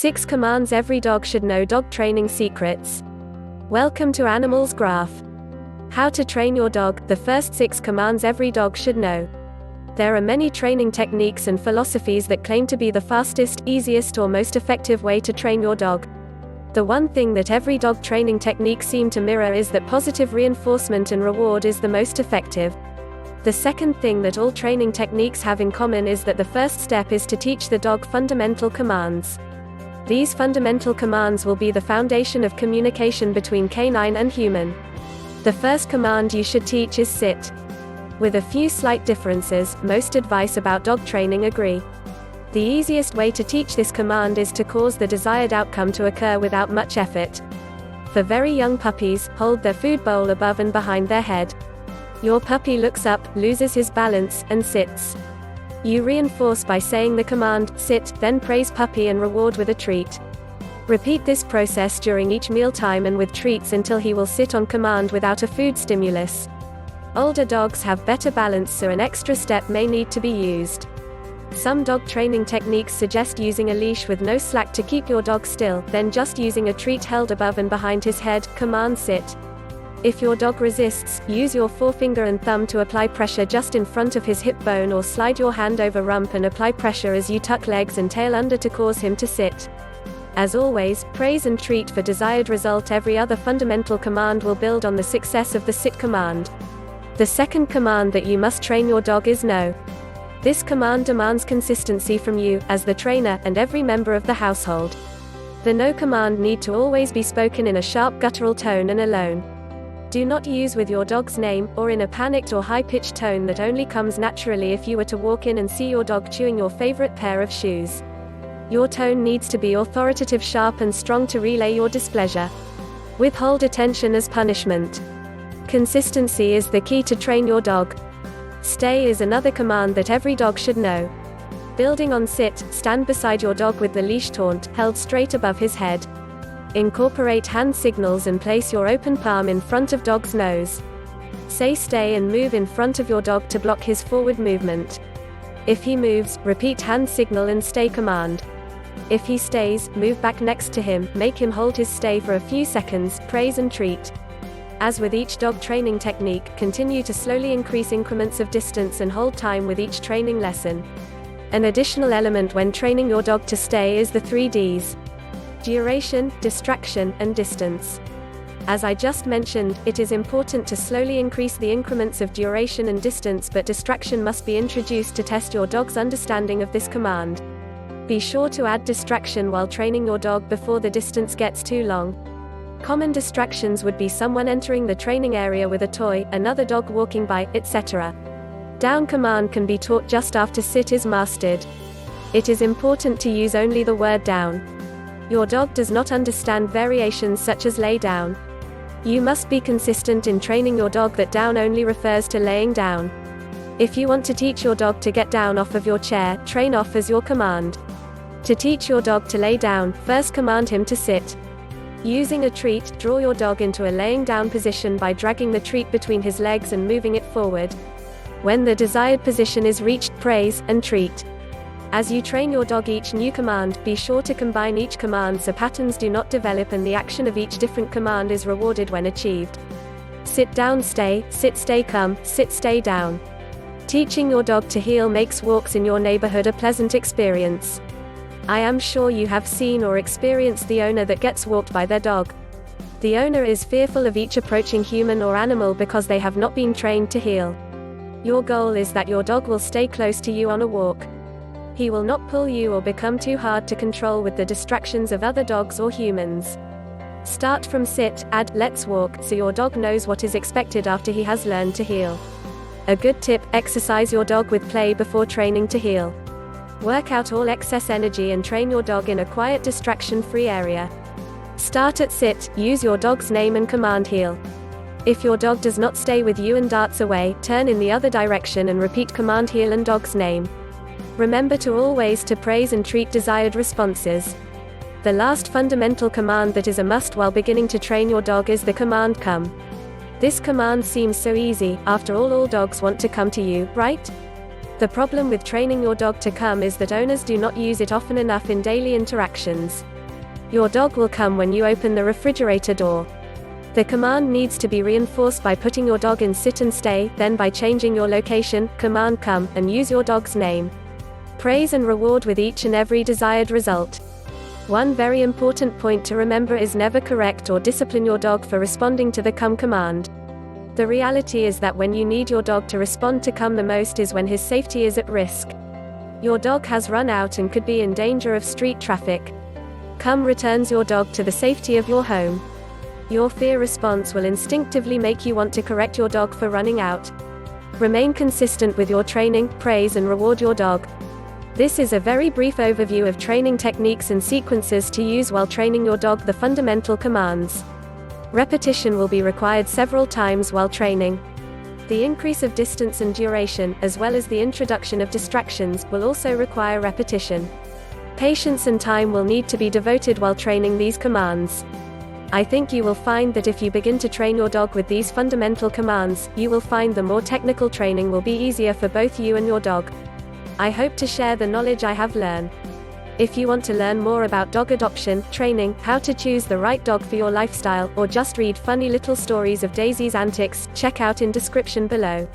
6 commands every dog should know. Dog training secrets. Welcome to Animals Graph. How to train your dog, the first 6 commands every dog should know. There are many training techniques and philosophies that claim to be the fastest, easiest or most effective way to train your dog. The one thing that every dog training technique seem to mirror is that positive reinforcement and reward is the most effective. The second thing that all training techniques have in common is that the first step is to teach the dog fundamental commands. These fundamental commands will be the foundation of communication between canine and human. The first command you should teach is sit. With a few slight differences, most advice about dog training agree. The easiest way to teach this command is to cause the desired outcome to occur without much effort. For very young puppies, hold their food bowl above and behind their head. Your puppy looks up, loses his balance, and sits. You reinforce by saying the command, sit, then praise puppy and reward with a treat. Repeat this process during each mealtime and with treats until he will sit on command without a food stimulus. Older dogs have better balance, so an extra step may need to be used. Some dog training techniques suggest using a leash with no slack to keep your dog still, then just using a treat held above and behind his head, command sit. If your dog resists, use your forefinger and thumb to apply pressure just in front of his hip bone, or slide your hand over rump and apply pressure as you tuck legs and tail under to cause him to sit. As always, praise and treat for desired result. Every other fundamental command will build on the success of the sit command. The second command that you must train your dog is no. This command demands consistency from you, as the trainer, and every member of the household. The no command need to always be spoken in a sharp guttural tone and alone. Do not use with your dog's name, or in a panicked or high-pitched tone that only comes naturally if you were to walk in and see your dog chewing your favorite pair of shoes. Your tone needs to be authoritative, sharp and strong to relay your displeasure. Withhold attention as punishment. Consistency is the key to train your dog. Stay is another command that every dog should know. Building on sit, stand beside your dog with the leash taut, held straight above his head. Incorporate hand signals and place your open palm in front of dog's nose. Say stay and move in front of your dog to block his forward movement. If he moves, repeat hand signal and stay command. If he stays, move back next to him, make him hold his stay for a few seconds, praise and treat. As with each dog training technique, continue to slowly increase increments of distance and hold time with each training lesson. An additional element when training your dog to stay is the 3 Ds. Duration, distraction, and distance. As I just mentioned, it is important to slowly increase the increments of duration and distance, but distraction must be introduced to test your dog's understanding of this command. Be sure to add distraction while training your dog before the distance gets too long. Common distractions would be someone entering the training area with a toy, another dog walking by, etc. Down command can be taught just after sit is mastered. It is important to use only the word down. Your dog does not understand variations such as lay down. You must be consistent in training your dog that down only refers to laying down. If you want to teach your dog to get down off of your chair, train off as your command. To teach your dog to lay down, first command him to sit. Using a treat, draw your dog into a laying down position by dragging the treat between his legs and moving it forward. When the desired position is reached, praise and treat. As you train your dog each new command, be sure to combine each command so patterns do not develop and the action of each different command is rewarded when achieved. Sit down stay, sit stay come, sit stay down. Teaching your dog to heel makes walks in your neighborhood a pleasant experience. I am sure you have seen or experienced the owner that gets walked by their dog. The owner is fearful of each approaching human or animal because they have not been trained to heel. Your goal is that your dog will stay close to you on a walk. He will not pull you or become too hard to control with the distractions of other dogs or humans. Start from sit, add let's walk, so your dog knows what is expected after he has learned to heel. A good tip, exercise your dog with play before training to heel. Work out all excess energy and train your dog in a quiet, distraction-free area. Start at sit, use your dog's name and command heel. If your dog does not stay with you and darts away, turn in the other direction and repeat command heel and dog's name. Remember to always to praise and treat desired responses. The last fundamental command that is a must while beginning to train your dog is the command come. This command seems so easy, after all dogs want to come to you, right? The problem with training your dog to come is that owners do not use it often enough in daily interactions. Your dog will come when you open the refrigerator door. The command needs to be reinforced by putting your dog in sit and stay, then by changing your location, command come, and use your dog's name. Praise and reward with each and every desired result. One very important point to remember is never correct or discipline your dog for responding to the come command. The reality is that when you need your dog to respond to come the most is when his safety is at risk. Your dog has run out and could be in danger of street traffic. Come returns your dog to the safety of your home. Your fear response will instinctively make you want to correct your dog for running out. Remain consistent with your training, praise and reward your dog. This is a very brief overview of training techniques and sequences to use while training your dog the fundamental commands. Repetition will be required several times while training. The increase of distance and duration, as well as the introduction of distractions, will also require repetition. Patience and time will need to be devoted while training these commands. I think you will find that if you begin to train your dog with these fundamental commands, you will find the more technical training will be easier for both you and your dog. I hope to share the knowledge I have learned. If you want to learn more about dog adoption, training, how to choose the right dog for your lifestyle, or just read funny little stories of Daisy's antics, check out in description below.